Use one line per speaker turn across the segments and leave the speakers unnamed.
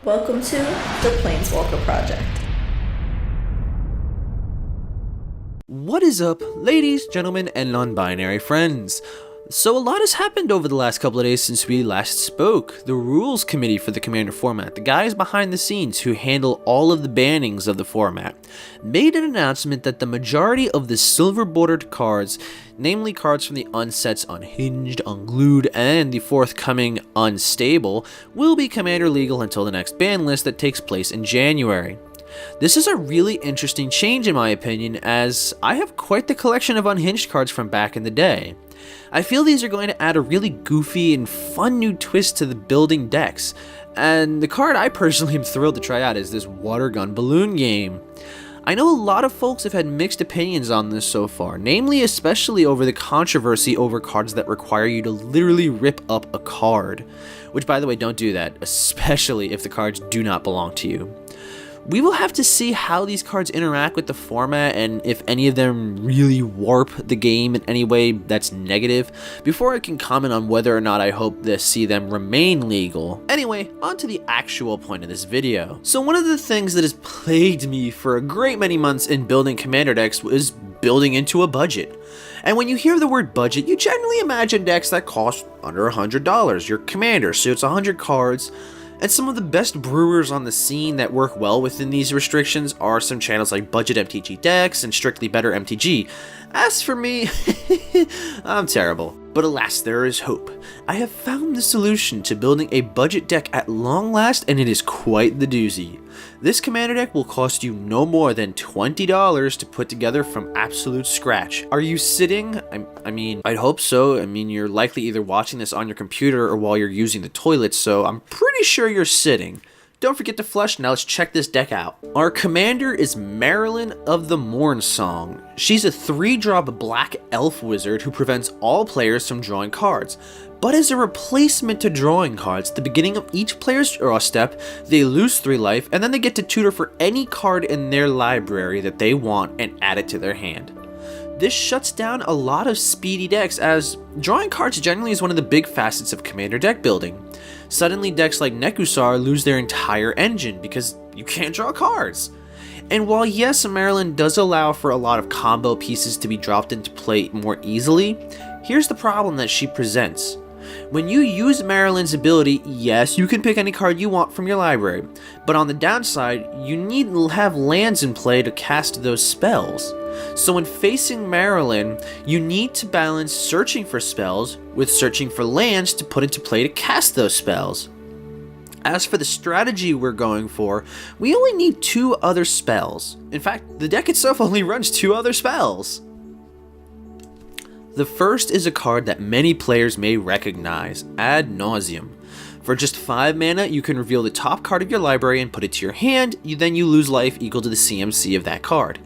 Welcome to the Planeswalker Project.
What is up, ladies, gentlemen, and non-binary friends? So a lot has happened over the last couple of days since we last spoke. The rules committee for the Commander format, the guys behind the scenes who handle all of the bannings of the format, made an announcement that the majority of the silver-bordered cards, namely cards from the unsets Unhinged, Unglued, and the forthcoming Unstable, will be Commander legal until the next ban list that takes place in January. This is a really interesting change in my opinion, as I have quite the collection of Unhinged cards from back in the day. I feel these are going to add a really goofy and fun new twist to the building decks, and the card I personally am thrilled to try out is this Water Gun Balloon game. I know a lot of folks have had mixed opinions on this so far, namely especially over the controversy over cards that require you to literally rip up a card, which by the way, don't do that, especially if the cards do not belong to you. We will have to see how these cards interact with the format and if any of them really warp the game in any way that's negative before I can comment on whether or not I hope to see them remain legal. Anyway, on to the actual point of this video. So one of the things that has plagued me for a great many months in building Commander decks is building into a budget. And when you hear the word budget, you generally imagine decks that cost under $100. Your Commander, so it's 100 cards. And some of the best brewers on the scene that work well within these restrictions are some channels like Budget MTG Decks and Strictly Better MTG. As for me, I'm terrible. But alas, there is hope. I have found the solution to building a budget deck at long last, and it is quite the doozy. This Commander deck will cost you no more than $20 to put together from absolute scratch. Are you sitting? I mean, I'd hope so. I mean, you're likely either watching this on your computer or while you're using the toilet, so I'm pretty sure you're sitting. Don't forget to flush. Now let's check this deck out. Our commander is Maralen of the Mornsong. She's a 3-drop black elf wizard who prevents all players from drawing cards. But as a replacement to drawing cards, at the beginning of each player's draw step, they lose 3 life, and then they get to tutor for any card in their library that they want and add it to their hand. This shuts down a lot of speedy decks, as drawing cards generally is one of the big facets of Commander deck building. Suddenly decks like Nekusar lose their entire engine because you can't draw cards. And while yes, Maralen does allow for a lot of combo pieces to be dropped into play more easily, here's the problem that she presents. When you use Maralen's ability, yes, you can pick any card you want from your library, but on the downside, you need to have lands in play to cast those spells. So when facing Maralen, you need to balance searching for spells with searching for lands to put into play to cast those spells. As for the strategy we're going for, we only need 2 other spells. In fact, the deck itself only runs 2 other spells. The first is a card that many players may recognize, Nauseam. For just 5 mana, you can reveal the top card of your library and put it to your hand, then you lose life equal to the CMC of that card.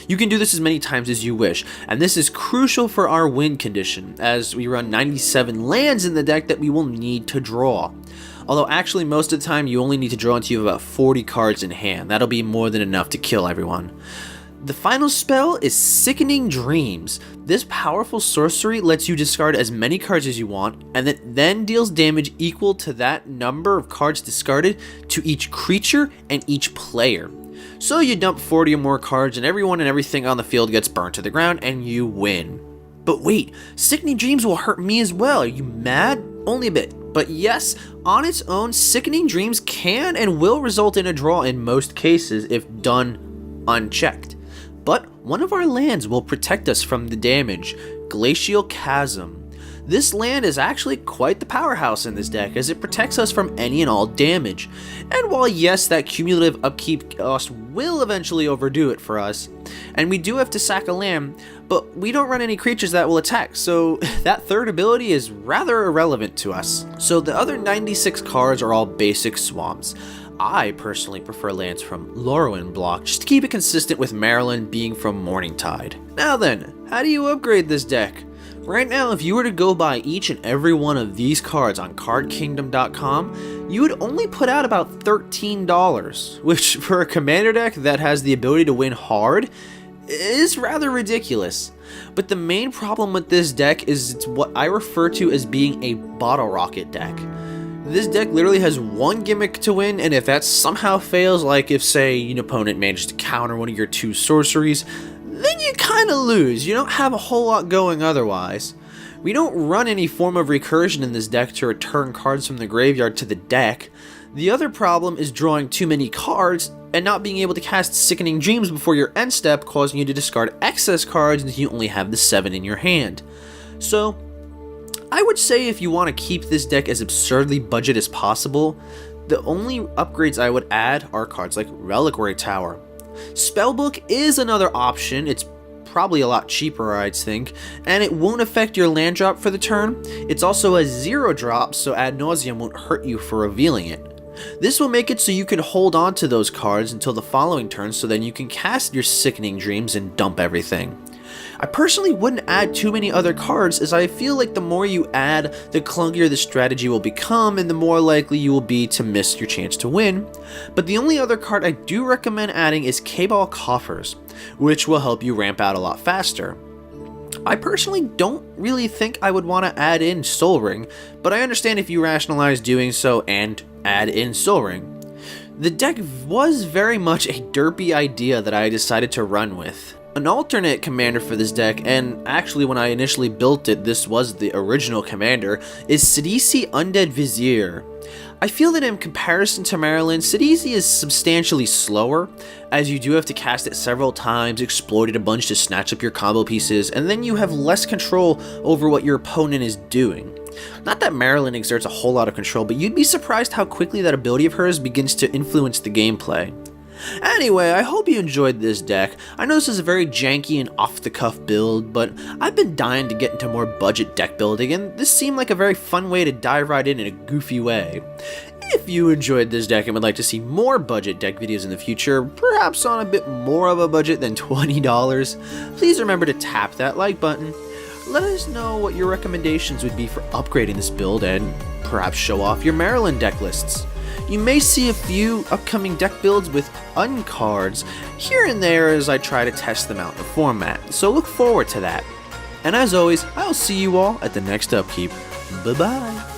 You can do this as many times as you wish, and this is crucial for our win condition, as we run 97 lands in the deck that we will need to draw. Although actually most of the time you only need to draw until you have about 40 cards in hand. That'll be more than enough to kill everyone. The final spell is Sickening Dreams. This powerful sorcery lets you discard as many cards as you want, and it then deals damage equal to that number of cards discarded to each creature and each player. So you dump 40 or more cards and everyone and everything on the field gets burnt to the ground and you win. But wait, Sickening Dreams will hurt me as well. Are you mad? Only a bit. But yes, on its own, Sickening Dreams can and will result in a draw in most cases if done unchecked. But one of our lands will protect us from the damage, Glacial Chasm. This land is actually quite the powerhouse in this deck, as it protects us from any and all damage. And while yes, that cumulative upkeep cost will eventually overdo it for us, and we do have to sack a land, but we don't run any creatures that will attack, so that third ability is rather irrelevant to us. So the other 96 cards are all basic swamps. I personally prefer lands from Lorwyn block, just to keep it consistent with Maralen being from Morningtide. Now then, how do you upgrade this deck? Right now, if you were to go buy each and every one of these cards on cardkingdom.com, you would only put out about $13, which for a commander deck that has the ability to win hard, is rather ridiculous. But the main problem with this deck is it's what I refer to as being a bottle rocket deck. This deck literally has one gimmick to win, and if that somehow fails, like if say an opponent manages to counter one of your 2 sorceries, then you kinda lose. You don't have a whole lot going otherwise. We don't run any form of recursion in this deck to return cards from the graveyard to the deck. The other problem is drawing too many cards and not being able to cast Sickening Dreams before your end step, causing you to discard excess cards until you only have the 7 in your hand. So, I would say if you want to keep this deck as absurdly budget as possible, the only upgrades I would add are cards like Reliquary Tower. Spellbook is another option. It's probably a lot cheaper, I'd think, and it won't affect your land drop for the turn. It's also a 0 drop, so Nauseam won't hurt you for revealing it. This will make it so you can hold on to those cards until the following turn, so then you can cast your Sickening Dreams and dump everything. I personally wouldn't add too many other cards, as I feel like the more you add, the clunkier the strategy will become and the more likely you will be to miss your chance to win. But the only other card I do recommend adding is K-Ball Coffers, which will help you ramp out a lot faster. I personally don't really think I would want to add in Soul Ring, but I understand if you rationalize doing so and add in Soul Ring. The deck was very much a derpy idea that I decided to run with. An alternate commander for this deck, and actually when I initially built it this was the original commander, is Sidisi Undead Vizier. I feel that in comparison to Maralen, Sidisi is substantially slower, as you do have to cast it several times, exploit it a bunch to snatch up your combo pieces, and then you have less control over what your opponent is doing. Not that Maralen exerts a whole lot of control, but you'd be surprised how quickly that ability of hers begins to influence the gameplay. Anyway, I hope you enjoyed this deck. I know this is a very janky and off-the-cuff build, but I've been dying to get into more budget deck building, and this seemed like a very fun way to dive right in a goofy way. If you enjoyed this deck and would like to see more budget deck videos in the future, perhaps on a bit more of a budget than $20, please remember to tap that like button. Let us know what your recommendations would be for upgrading this build and perhaps show off your Maralen deck lists. You may see a few upcoming deck builds with uncards here and there as I try to test them out in the format, so look forward to that. And as always, I'll see you all at the next upkeep. Bye bye!